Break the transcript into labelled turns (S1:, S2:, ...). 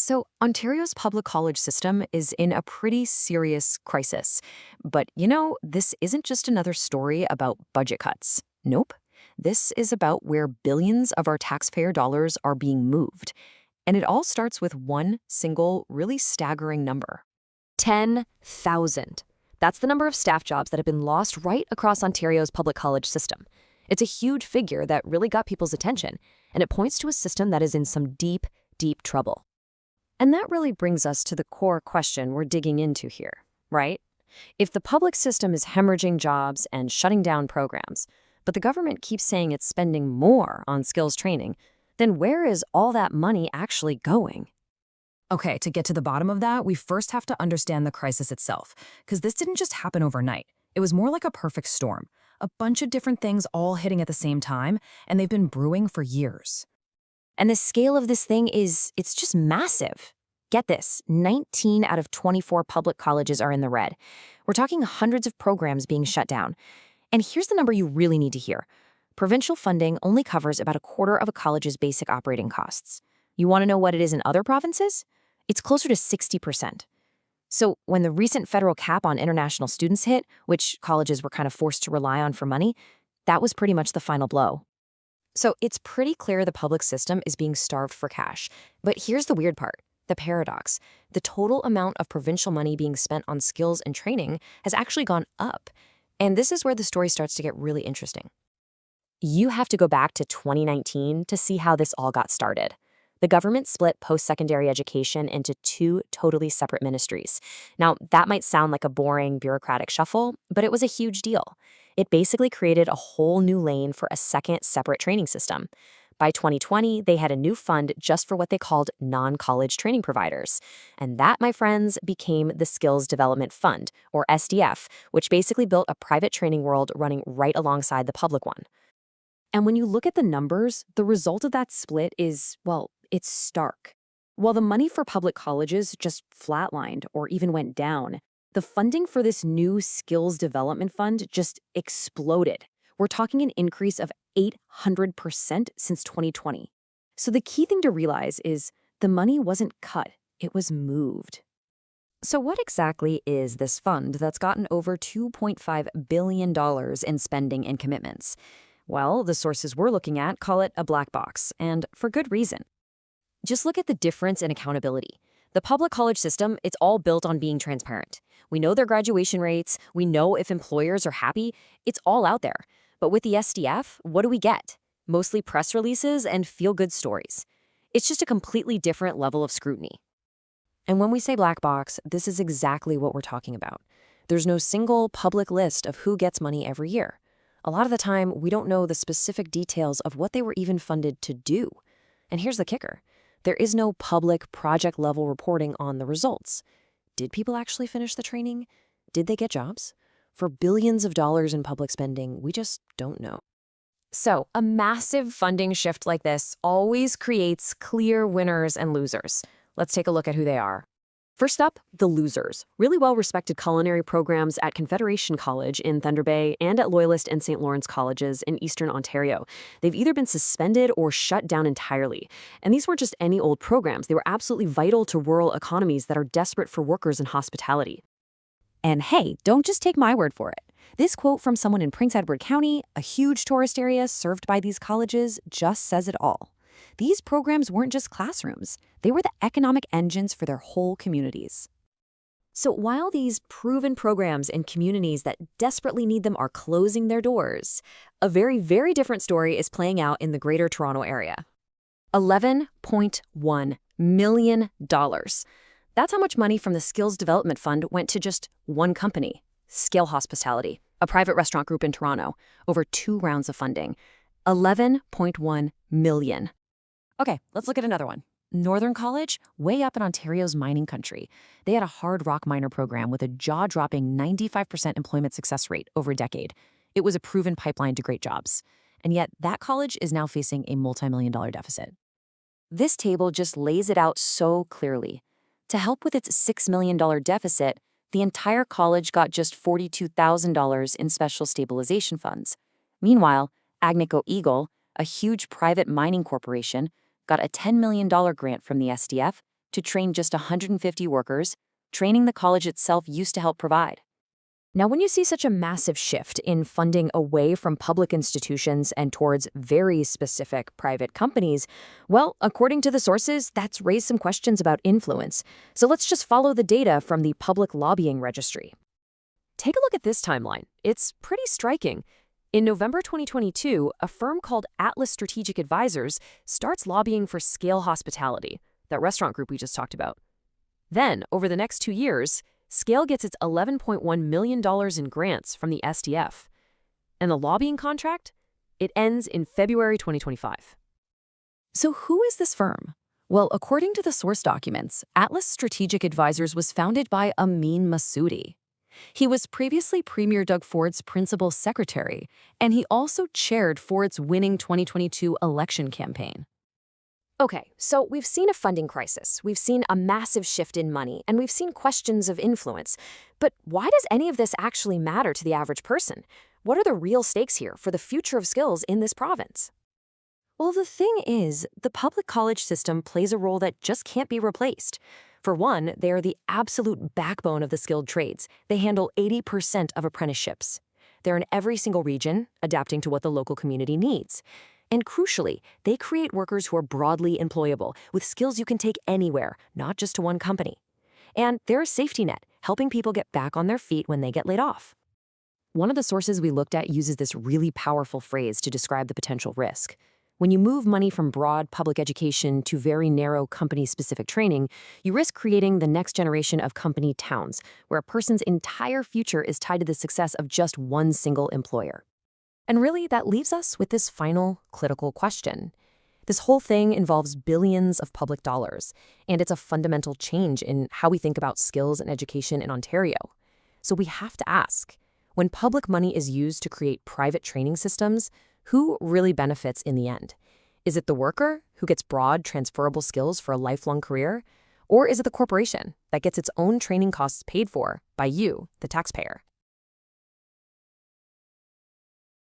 S1: So, Ontario's public college system is in a pretty serious crisis. But this isn't just another story about budget cuts. Nope. This is about where billions of our taxpayer dollars are being moved. And it all starts with one single, really staggering number.
S2: 10,000. That's the number of staff jobs that have been lost right across Ontario's public college system. It's a huge figure that really got people's attention, and it points to a system that is in some deep, deep trouble.
S1: And that really brings us to the core question we're digging into here, right? If the public system is hemorrhaging jobs and shutting down programs, but the government keeps saying it's spending more on skills training, then where is all that money actually going?
S3: Okay, to get to the bottom of that, we first have to understand the crisis itself, because this didn't just happen overnight. It was more like a perfect storm, a bunch of different things all hitting at the same time, and they've been brewing for years.
S2: And the scale of this thing it's just massive. Get this, 19 out of 24 public colleges are in the red. We're talking hundreds of programs being shut down. And here's the number you really need to hear. Provincial funding only covers about a quarter of a college's basic operating costs. You want to know what it is in other provinces? It's closer to 60%. So when the recent federal cap on international students hit, which colleges were kind of forced to rely on for money, that was pretty much the final blow. So it's pretty clear the public system is being starved for cash. But here's the weird part, the paradox. The total amount of provincial money being spent on skills and training has actually gone up. And this is where the story starts to get really interesting. You have to go back to 2019 to see how this all got started. The government split post-secondary education into two totally separate ministries. Now, that might sound like a boring bureaucratic shuffle, but it was a huge deal. It basically created a whole new lane for a second separate training system. By 2020, they had a new fund just for what they called non-college training providers. And that, my friends, became the Skills Development Fund, or SDF, which basically built a private training world running right alongside the public one. And when you look at the numbers, the result of that split is, well, it's stark. While the money for public colleges just flatlined or even went down, the funding for this new Skills Development Fund just exploded. We're talking an increase of 800% since 2020. So the key thing to realize is the money wasn't cut, it was moved. So what exactly is this fund that's gotten over $2.5 billion in spending and commitments? Well, the sources we're looking at call it a black box, and for good reason. Just look at the difference in accountability. The public college system, it's all built on being transparent. We know their graduation rates, we know if employers are happy, it's all out there. But with the SDF, what do we get? Mostly press releases and feel-good stories. It's just a completely different level of scrutiny. And when we say black box, this is exactly what we're talking about. There's no single public list of who gets money every year. A lot of the time, we don't know the specific details of what they were even funded to do. And here's the kicker. There is no public project-level reporting on the results. Did people actually finish the training? Did they get jobs? For billions of dollars in public spending, we just don't know. So, a massive funding shift like this always creates clear winners and losers. Let's take a look at who they are. First up, the losers. Really well-respected culinary programs at Confederation College in Thunder Bay and at Loyalist and St. Lawrence Colleges in Eastern Ontario. They've either been suspended or shut down entirely. And these weren't just any old programs. They were absolutely vital to rural economies that are desperate for workers in hospitality. And hey, don't just take my word for it. This quote from someone in Prince Edward County, a huge tourist area served by these colleges, just says it all. These programs weren't just classrooms. They were the economic engines for their whole communities. So while these proven programs in communities that desperately need them are closing their doors, a very, very different story is playing out in the Greater Toronto Area. $11.1 million. That's how much money from the Skills Development Fund went to just one company, Scale Hospitality, a private restaurant group in Toronto, over 2 rounds of funding. $11.1 million. Okay, let's look at another one. Northern College, way up in Ontario's mining country. They had a hard rock miner program with a jaw-dropping 95% employment success rate over a decade. It was a proven pipeline to great jobs. And yet, that college is now facing a multi-million-dollar deficit. This table just lays it out so clearly. To help with its $6 million deficit, the entire college got just $42,000 in special stabilization funds. Meanwhile, Agnico Eagle, a huge private mining corporation, got a $10 million grant from the SDF
S1: to train just 150 workers, training the college itself used to help provide.
S2: Now, when you see such a massive shift in funding away from public institutions and towards very specific private companies, well, according to the sources, that's raised some questions about influence. So let's just follow the data from the Public Lobbying Registry.
S1: Take a look at this timeline. It's pretty striking. In November 2022, a firm called Atlas Strategic Advisors starts lobbying for Scale Hospitality, that restaurant group we just talked about. Then, over the next 2 years, Scale gets its $11.1 million in grants from the SDF. And the lobbying contract? It ends in February 2025.
S2: So who is this firm? Well, according to the source documents, Atlas Strategic Advisors was founded by Amin Masoudi. He was previously Premier Doug Ford's principal secretary, and he also chaired Ford's winning 2022 election campaign.
S1: Okay, so we've seen a funding crisis, we've seen a massive shift in money, and we've seen questions of influence. But why does any of this actually matter to the average person? What are the real stakes here for the future of skills in this province?
S2: Well, the thing is, the public college system plays a role that just can't be replaced. For one, they are the absolute backbone of the skilled trades. They handle 80% of apprenticeships. They're in every single region, adapting to what the local community needs. And crucially, they create workers who are broadly employable, with skills you can take anywhere, not just to one company. And they're a safety net, helping people get back on their feet when they get laid off. One of the sources we looked at uses this really powerful phrase to describe the potential risk. When you move money from broad public education to very narrow company-specific training, you risk creating the next generation of company towns, where a person's entire future is tied to the success of just one single employer. And really, that leaves us with this final critical question. This whole thing involves billions of public dollars, and it's a fundamental change in how we think about skills and education in Ontario. So we have to ask, when public money is used to create private training systems, who really benefits in the end? Is it the worker, who gets broad, transferable skills for a lifelong career? Or is it the corporation that gets its own training costs paid for by you, the taxpayer?